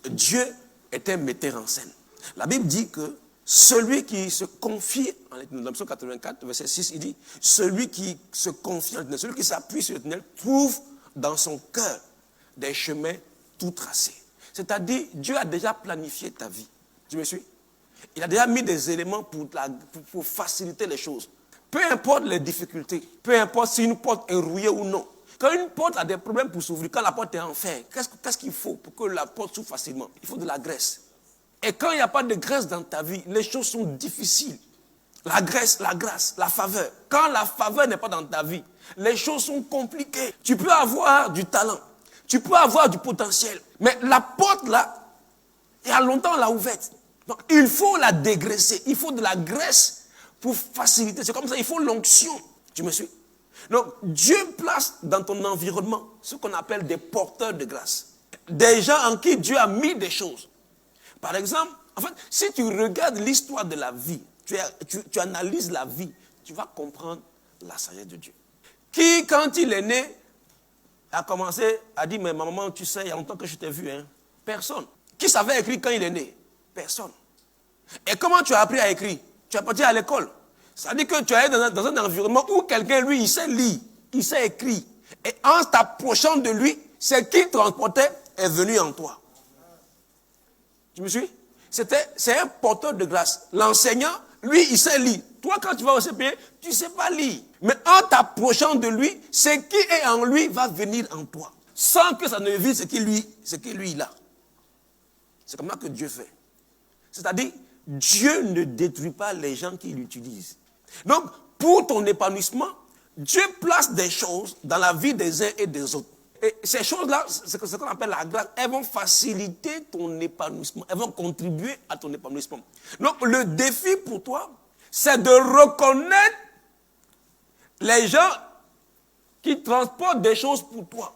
Dieu est un metteur en scène. La Bible dit que celui qui se confie, dans le psaume 84, verset 6, il dit, celui qui se confie en l'Éternel, celui qui s'appuie sur l'Éternel, trouve dans son cœur des chemins tout tracés. C'est-à-dire, Dieu a déjà planifié ta vie. Tu me suis? Il a déjà mis des éléments pour faciliter les choses. Peu importe les difficultés, peu importe si une porte est rouillée ou non. Quand une porte a des problèmes pour s'ouvrir, quand la porte est en fer, qu'est-ce qu'il faut pour que la porte s'ouvre facilement? Il faut de la graisse. Et quand il n'y a pas de graisse dans ta vie, les choses sont difficiles. La graisse, la grâce, la faveur. Quand la faveur n'est pas dans ta vie, les choses sont compliquées. Tu peux avoir du talent, tu peux avoir du potentiel, mais la porte là, il y a longtemps on l'a ouverte. Donc il faut la dégraisser, il faut de la graisse pour faciliter. C'est comme ça, il faut l'onction. Tu me suis? Donc Dieu place dans ton environnement ce qu'on appelle des porteurs de grâce. Des gens en qui Dieu a mis des choses. Par exemple, en fait, si tu regardes l'histoire de la vie, tu analyses la vie, tu vas comprendre la sagesse de Dieu. Qui, quand il est né, a commencé à dire, mais maman, tu sais, il y a longtemps que je t'ai vu. Hein? Personne. Qui savait écrire quand il est né? Personne. Et comment tu as appris à écrire? Tu es parti à l'école. Ça veut dire que tu es dans un environnement où quelqu'un, lui, il sait lire, il sait écrire. Et en t'approchant de lui, c'est qui transportait est venu en toi. Tu me suis? C'est un porteur de grâce. L'enseignant, lui, il sait lire. Toi, quand tu vas au CPE, tu ne sais pas lire. Mais en t'approchant de lui, ce qui est en lui va venir en toi. Sans que ça ne vienne ce qui lui il a. C'est comme ça que Dieu fait. C'est-à-dire, Dieu ne détruit pas les gens qui l'utilisent. Donc, pour ton épanouissement, Dieu place des choses dans la vie des uns et des autres. Et ces choses-là, c'est ce qu'on appelle la grâce, elles vont faciliter ton épanouissement. Elles vont contribuer à ton épanouissement. Donc, le défi pour toi, c'est de reconnaître les gens qui transportent des choses pour toi.